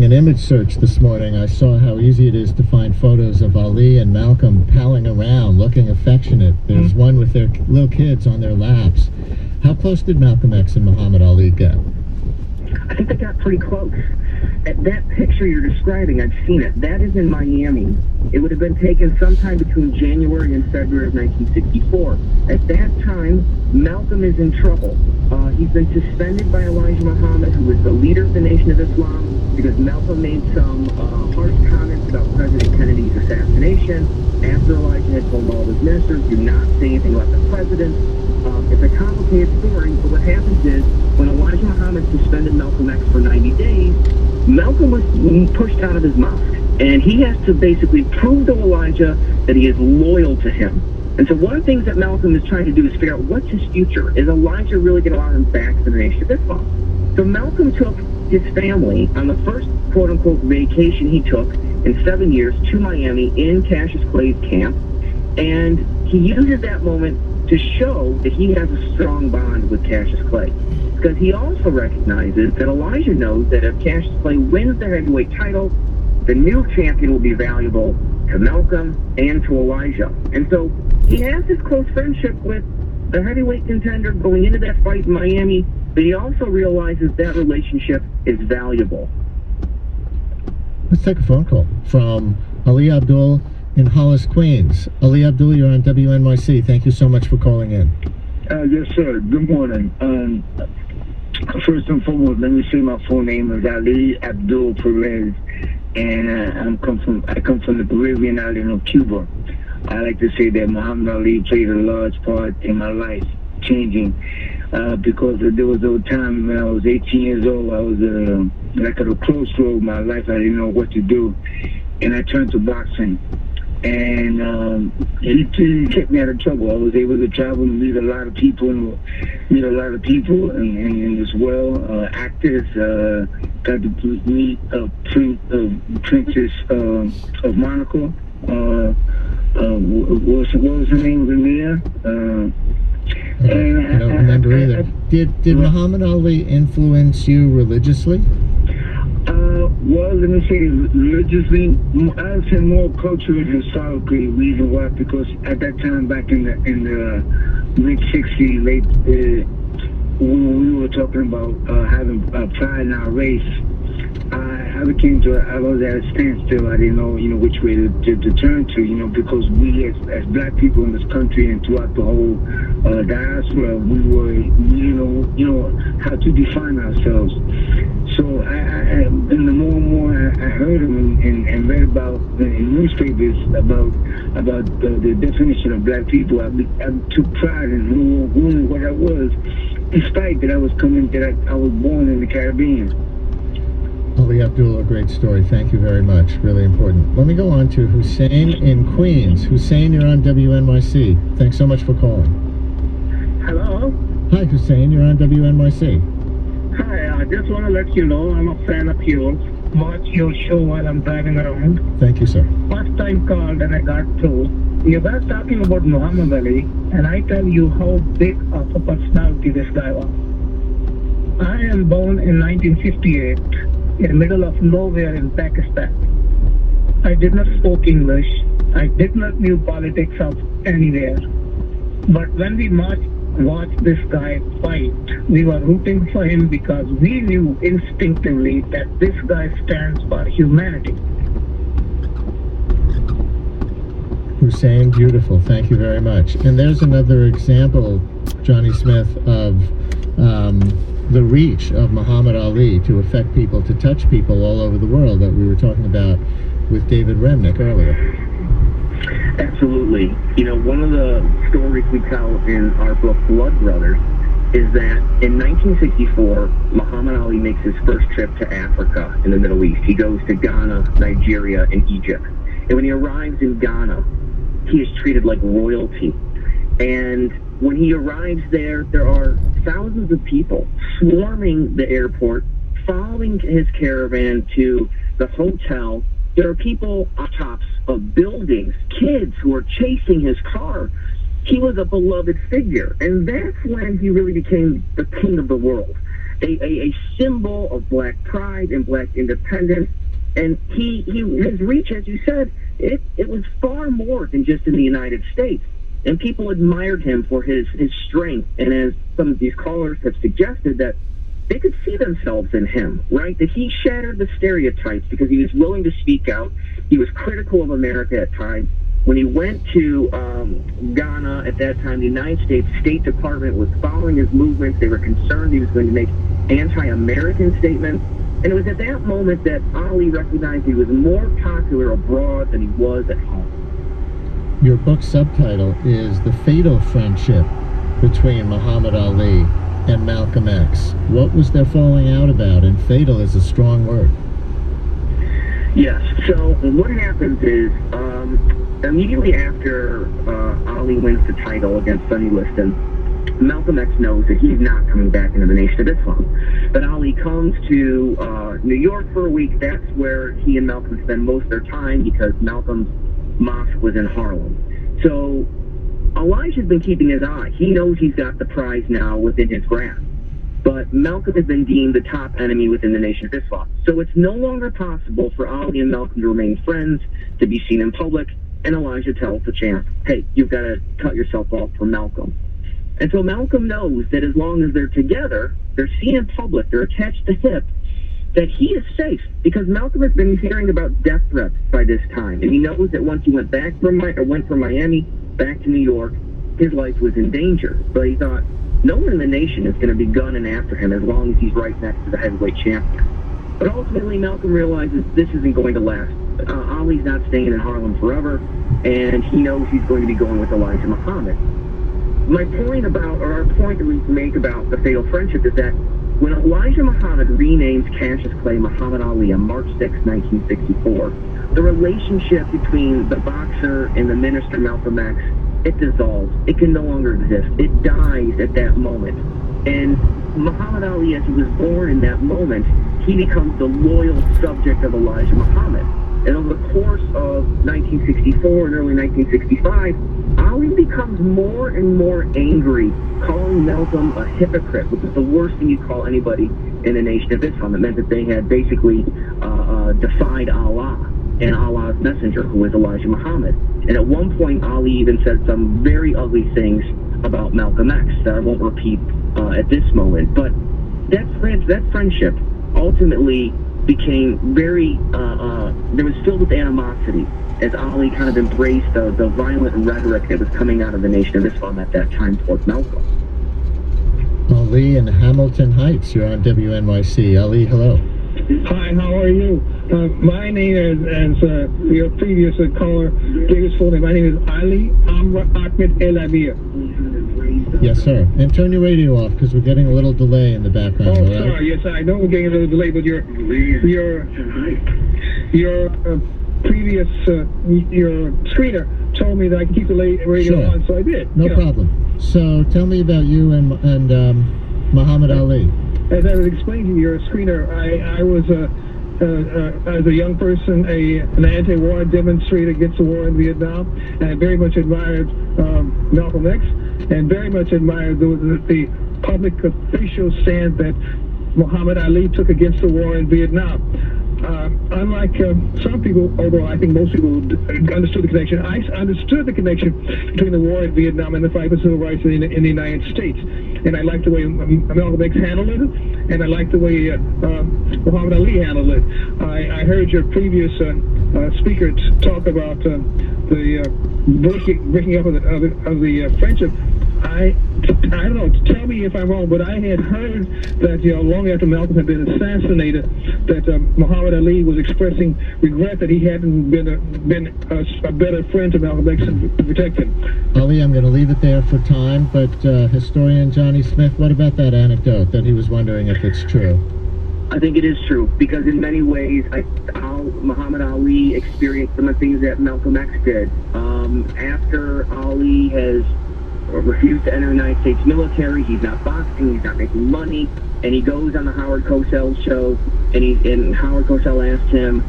an image search this morning, I saw how easy it is to find photos of Ali and Malcolm palling around, looking affectionate. There's one with their little kids on their laps. How close did Malcolm X and Muhammad Ali get? I think they got pretty close. At that picture you're describing, I've seen it. That is in Miami. It would have been taken sometime between January and February of 1964. At that time, Malcolm is in trouble. He's been suspended by Elijah Muhammad, who was the leader of the Nation of Islam, because Malcolm made some harsh comments about President Kennedy's assassination. After Elijah had told all of his ministers, do not say anything about the president. It's a complicated story, but what happens is, when Elijah Muhammad suspended Malcolm X for 90 days, Malcolm was pushed out of his mosque, and he has to basically prove to Elijah that he is loyal to him. And so one of the things that Malcolm is trying to do is figure out what's his future. Is Elijah really going to allow him back to the Nation of Islam? So Malcolm took his family on the first quote-unquote vacation he took in 7 years to Miami in Cassius Clay's camp, and he uses that moment to show that he has a strong bond with Cassius Clay. Because he also recognizes that Elijah knows that if Cassius Clay wins the heavyweight title, the new champion will be valuable to Malcolm and to Elijah. And so he has this close friendship with the heavyweight contender going into that fight in Miami, but he also realizes that relationship is valuable. Let's take a phone call from Ali Abdul in Hollis, Queens. Ali Abdul, you're on WNYC. Thank you so much for calling in. Yes, sir. Good morning. First and foremost, let me say my full name is Ali Abdul Perez, and I come from the Caribbean island of Cuba. I like to say that Muhammad Ali played a large part in my life changing, because there was a time when I was 18 years old. I was like at a crossroad of my life. I didn't know what to do, and I turned to boxing. And he kept me out of trouble. I was able to travel and meet a lot of people, and as well actors. Got to meet Princess of Monaco. What was her name? Rania. I don't remember either. Did Muhammad Ali influence you religiously? Well, let me say religiously, I would say more culturally and historically. Reason why? Because at that time, back in the mid '60s, late when we were talking about having pride in our race, I was at a standstill. I didn't know, which way to turn to, because we as black people in this country and throughout the whole diaspora, we how to define ourselves. So and the more and more I heard them and read about in newspapers about the definition of black people, I took pride in who what I was, despite that I was born in the Caribbean. Ali Abdul, a great story. Thank you very much. Really important. Let me go on to Hussein in Queens. Hussein, you're on WNYC. Thanks so much for calling. Hello. Hi, Hussein. You're on WNYC. Hi, I just want to let you know I'm a fan of yours. Watch your show while I'm driving around. Thank you, sir. First time called and I got through. You guys talking about Muhammad Ali, and I tell you how big of a personality this guy was. I am born in 1958 in the middle of nowhere in Pakistan. I did not speak English. I did not knew politics of anywhere. But when we watched this guy fight, we were rooting for him because we knew instinctively that this guy stands for humanity. Hussein, beautiful. Thank you very much. And there's another example, Johnny Smith, of the reach of Muhammad Ali to affect people, to touch people all over the world that we were talking about with David Remnick earlier. Absolutely. One of the stories we tell in our book, Blood Brothers, is that in 1964, Muhammad Ali makes his first trip to Africa in the Middle East. He goes to Ghana, Nigeria, and Egypt. And when he arrives in Ghana, he is treated like royalty. And when he arrives there, there are thousands of people swarming the airport, following his caravan to the hotel. There are people on tops of buildings, kids who are chasing his car. He was a beloved figure, and that's when he really became the king of the world. a symbol of black pride and black independence. And his reach, as you said, it was far more than just in the United States. And people admired him for his strength. And as some of these callers have suggested, that they could see themselves in him, right? That he shattered the stereotypes because he was willing to speak out. He was critical of America at times. When he went to Ghana at that time, the United States State Department was following his movements. They were concerned he was going to make anti-American statements. And it was at that moment that Ali recognized he was more popular abroad than he was at home. Your book's subtitle is The Fatal Friendship Between Muhammad Ali and Malcolm X. What was their falling out about? And fatal is a strong word. Yes. So what happens is immediately after Ali wins the title against Sonny Liston, Malcolm X knows that he's not coming back into the Nation of Islam. But Ali comes to New York for a week. That's where he and Malcolm spend most of their time because Malcolm's mosque was in Harlem. So Elijah's been keeping his eye. He knows he's got the prize now within his grasp. But Malcolm has been deemed the top enemy within the Nation of Islam. So it's no longer possible for Ali and Malcolm to remain friends, to be seen in public. And Elijah tells the champ, hey, you've got to cut yourself off from Malcolm. And so Malcolm knows that as long as they're together, they're seen in public, they're attached to hip, that he is safe because Malcolm has been hearing about death threats by this time. And he knows that once he went from Miami back to New York, his life was in danger. But he thought, no one in the nation is going to be gunning after him as long as he's right next to the heavyweight champion. But ultimately, Malcolm realizes this isn't going to last. Ali's not staying in Harlem forever, and he knows he's going to be going with Elijah Muhammad. My point about, or our point that we make about the fatal friendship is that when Elijah Muhammad renames Cassius Clay Muhammad Ali on March 6, 1964, the relationship between the boxer and the minister Malcolm X, it dissolves. It can no longer exist. It dies at that moment. And Muhammad Ali, as he was born in that moment, he becomes the loyal subject of Elijah Muhammad. And over the course of 1964 and early 1965, Ali becomes more and more angry, calling Malcolm a hypocrite, which is the worst thing you call anybody in the Nation of Islam. It meant that they had basically defied Allah and Allah's messenger, who was Elijah Muhammad. And at one point, Ali even said some very ugly things about Malcolm X that I won't repeat at this moment. But that friendship ultimately became very, there was filled with animosity as Ali kind of embraced the violent rhetoric that was coming out of the Nation of Islam at that time towards Malcolm. Ali in Hamilton Heights, you're on WNYC. Ali, hello. Hi, how are you? My name is, as your previous caller gave his full name, my name is Ali Amr Ahmed El Amir. Yes, sir. And turn your radio off because we're getting a little delay in the background. Oh, all right? sorry. Yes, I know we're getting a little delay, but your previous your screener told me that I could keep the radio Sure. on, so I did. No problem. So tell me about you and Muhammad Ali. As I was explaining to your screener, I was as a young person an anti-war demonstrator against the war in Vietnam, and I very much admired Malcolm X, and very much admired the public official stand that Muhammad Ali took against the war in Vietnam. Unlike some people, although I think most people understood the connection, I understood the connection between the war in Vietnam and the fight for civil rights in the United States. And I liked the way Malcolm X handled it, and I liked the way Muhammad Ali handled it. I heard your previous speaker talk about the breaking up of the friendship. I don't know, tell me if I'm wrong, but I had heard that long after Malcolm had been assassinated, that Muhammad Ali was expressing regret that he hadn't been a better friend to Malcolm X and to protect him. Ali, I'm going to leave it there for time, but historian Johnny Smith, what about that anecdote that he was wondering if it's true? I think it is true, because in many ways, Muhammad Ali experienced some of the things that Malcolm X did. After Ali has refused to enter the United States military, he's not boxing, he's not making money, and he goes on the Howard Cosell show, and Howard Cosell asked him,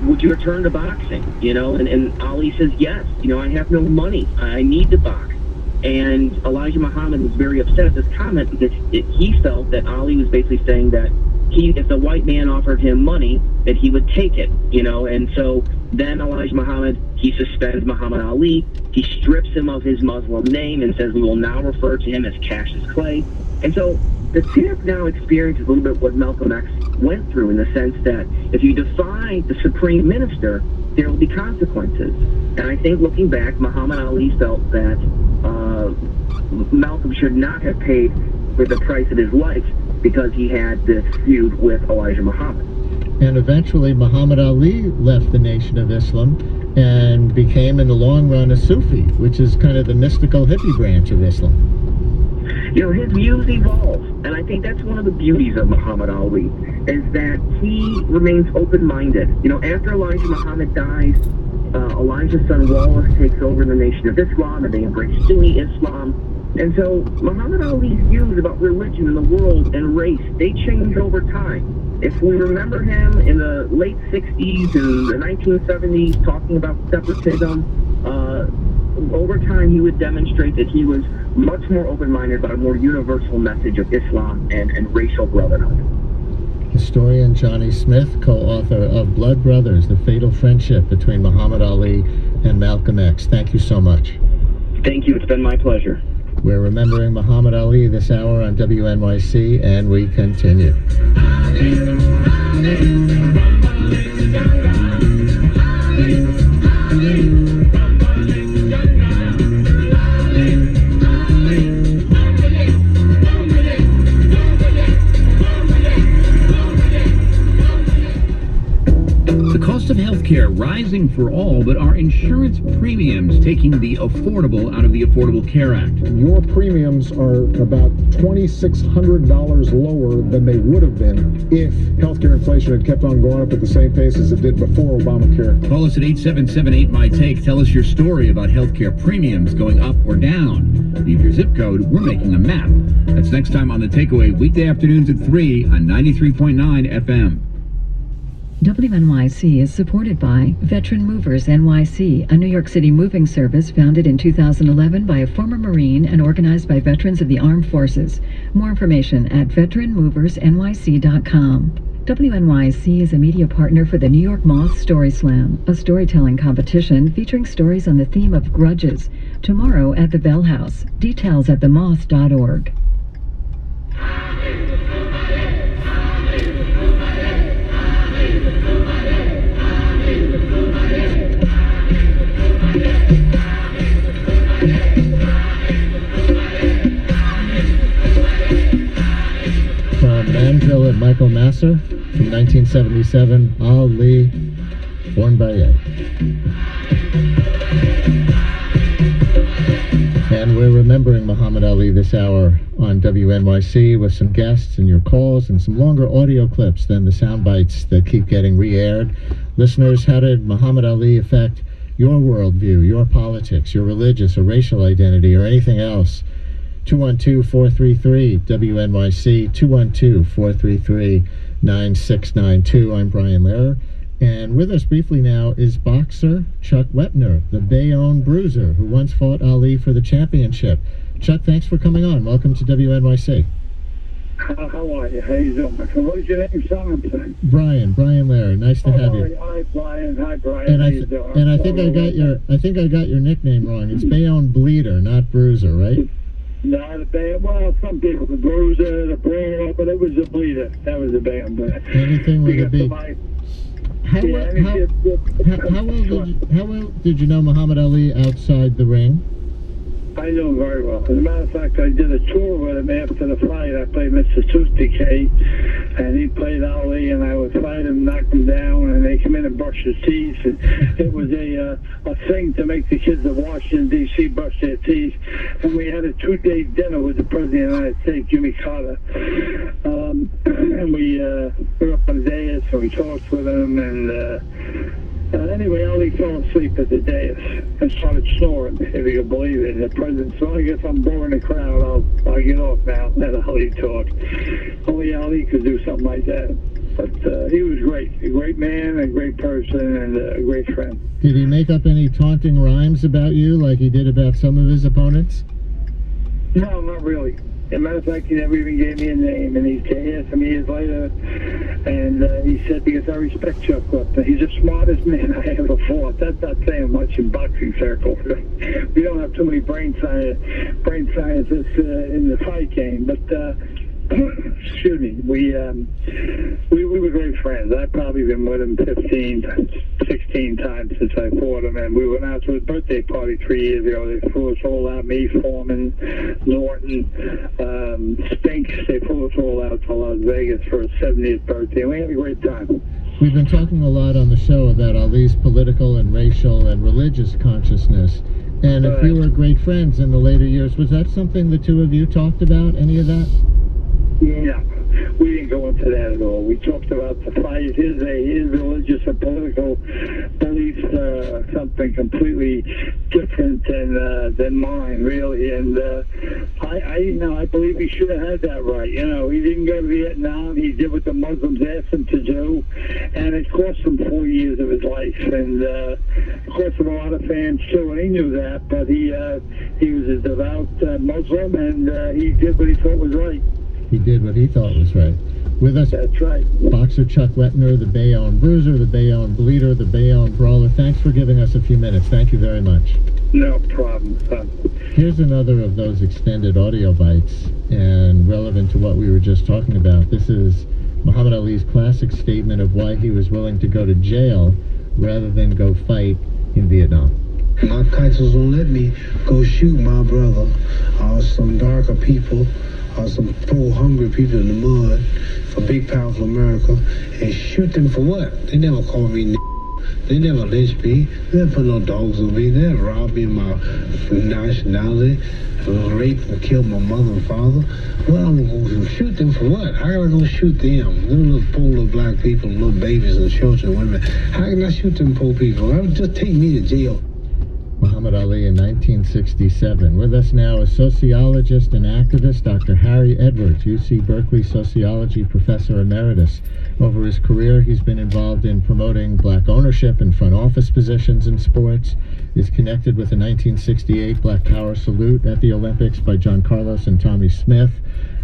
would you return to boxing? And Ali says, yes, I have no money, I need to box. And Elijah Muhammad was very upset at this comment because he felt that Ali was basically saying that if the white man offered him money, that he would take it, And so then Elijah Muhammad, he suspends Muhammad Ali. He strips him of his Muslim name and says we will now refer to him as Cassius Clay. And so the CIF now experiences a little bit what Malcolm X went through, in the sense that if you defy the supreme minister, there will be consequences. And I think looking back, Muhammad Ali felt that Malcolm should not have paid for the price of his life because he had this feud with Elijah Muhammad. And eventually Muhammad Ali left the Nation of Islam and became, in the long run, a Sufi, which is kind of the mystical hippie branch of Islam. His views evolve, and I think that's one of the beauties of Muhammad Ali, is that he remains open-minded. After Elijah Muhammad dies, Elijah's son Wallace takes over the Nation of Islam, and they embrace Sunni Islam. And so Muhammad Ali's views about religion and the world and race, they change over time. If we remember him in the late 60s and the 1970s talking about separatism, over time he would demonstrate that he was much more open-minded about a more universal message of Islam and racial brotherhood. Historian Johnny Smith, co-author of Blood Brothers, The Fatal Friendship Between Muhammad Ali and Malcolm X. Thank you so much. Thank you. It's been my pleasure. We're remembering Muhammad Ali this hour on WNYC, and we continue. Of healthcare rising for all, but are insurance premiums taking the affordable out of the Affordable Care Act? Your premiums are about $2,600 lower than they would have been if healthcare inflation had kept on going up at the same pace as it did before Obamacare. Call us at 877-8-MY-TAKE. Tell us your story about healthcare premiums going up or down. Leave your zip code. We're making a map. That's next time on The Takeaway, weekday afternoons at 3 on 93.9 FM. WNYC is supported by Veteran Movers NYC, a New York City moving service founded in 2011 by a former Marine and organized by veterans of the armed forces. More information at veteranmoversnyc.com. WNYC is a media partner for the New York Moth Story Slam, a storytelling competition featuring stories on the theme of grudges. Tomorrow at the Bell House. Details at themoth.org. Manville at Michael Masser from 1977, Ali, Born by Ed. And we're remembering Muhammad Ali this hour on WNYC with some guests and your calls and some longer audio clips than the sound bites that keep getting re-aired. Listeners, how did Muhammad Ali affect your worldview, your politics, your religious or racial identity, or anything else? 212-433-WNYC, 212-433-9692. I'm Brian Lehrer, and with us briefly now is boxer Chuck Wepner, the Bayonne bruiser who once fought Ali for the championship. Chuck, thanks for coming on. Welcome to WNYC. How are you? How you doing? What is your name, son? Brian Lehrer. Nice to have you. Hi, Brian. Hi, Brian. And how you doing? I think I got your nickname wrong. It's Bayonne Bleeder, not Bruiser, right? Not a band. Well, some people, the bruiser, the brawler, but it was a bleeder. That was a band. But anything with a B. How well did you know Muhammad Ali outside the ring? I know him very well. As a matter of fact, I did a tour with him after the fight. I played Mr. Tuesday, and he played Ali, and I would fight him, knock him down, and they come in and brush his teeth. And it was a thing to make the kids of Washington, D.C. brush their teeth. And we had a 2-day dinner with the President of the United States, Jimmy Carter. And we were up on the dais, and we talked with him, and anyway, Ali fell asleep at the dais and started snoring, if you can believe it. The president said, I guess I'm boring the crowd. I'll get off now. Let Ali talk. Only Ali could do something like that. But he was great. A great man, a great person, and a great friend. Did he make up any taunting rhymes about you like he did about some of his opponents? No, not really. As a matter of fact, he never even gave me a name, and he asked me years later, and he said, because I respect Chuck Wepner. He's the smartest man I ever fought. That's not saying much in boxing circles. We don't have too many brain scientists in the fight game, but excuse me, we were great friends. I've probably been with him 16 times since I fought him, and we went out to his birthday party 3 years ago. They flew us all out, me, Foreman, Norton, Spinks. They flew us all out to Las Vegas for his 70th birthday, and we had a great time. We've been talking a lot on the show about Ali's political and racial and religious consciousness. And if you were great friends in the later years, was that something the two of you talked about, any of that? No, we didn't go into that at all. We talked about the fight. His religious and political beliefs are something completely different than mine, really. And I believe he should have had that right. You know, he didn't go to Vietnam. He did what the Muslims asked him to do, and it cost him 4 years of his life. And it cost him a lot of fans too, and he knew that. But he was a devout Muslim, and he did what he thought was right. He did what he thought was right. With us, that's right, boxer Chuck Wepner, the Bayonne Bruiser, the Bayonne Bleeder, the Bayonne Brawler. Thanks for giving us a few minutes. Thank you very much. No problem, son. Here's another of those extended audio bites, and relevant to what we were just talking about. This is Muhammad Ali's classic statement of why he was willing to go to jail rather than go fight in Vietnam. My conscience won't let me go shoot my brother or some darker people or some poor hungry people in the mud for big powerful America and shoot them for what? They never called me they never lynched me, they never put no dogs on me, they never robbed me of my nationality, raped and killed my mother and father. What I'm gonna go shoot them for what? How can I go shoot them? Them little poor little black people, little babies and children and women. How can I shoot them poor people? That would just take me to jail. Muhammad Ali in 1967. With us now is sociologist and activist Dr. Harry Edwards, UC Berkeley sociology professor emeritus. Over his career, he's been involved in promoting black ownership and front office positions in sports. He's connected with the 1968 Black Power salute at the Olympics by John Carlos and Tommy Smith.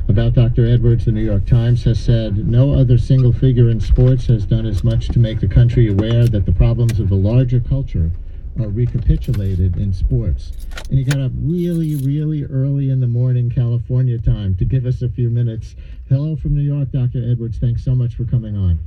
About Dr. Edwards, the New York Times has said, no other single figure in sports has done as much to make the country aware that the problems of the larger culture are recapitulated in sports. And he got up really, really early in the morning California time to give us a few minutes. Hello from New York, Dr. Edwards. Thanks so much for coming on.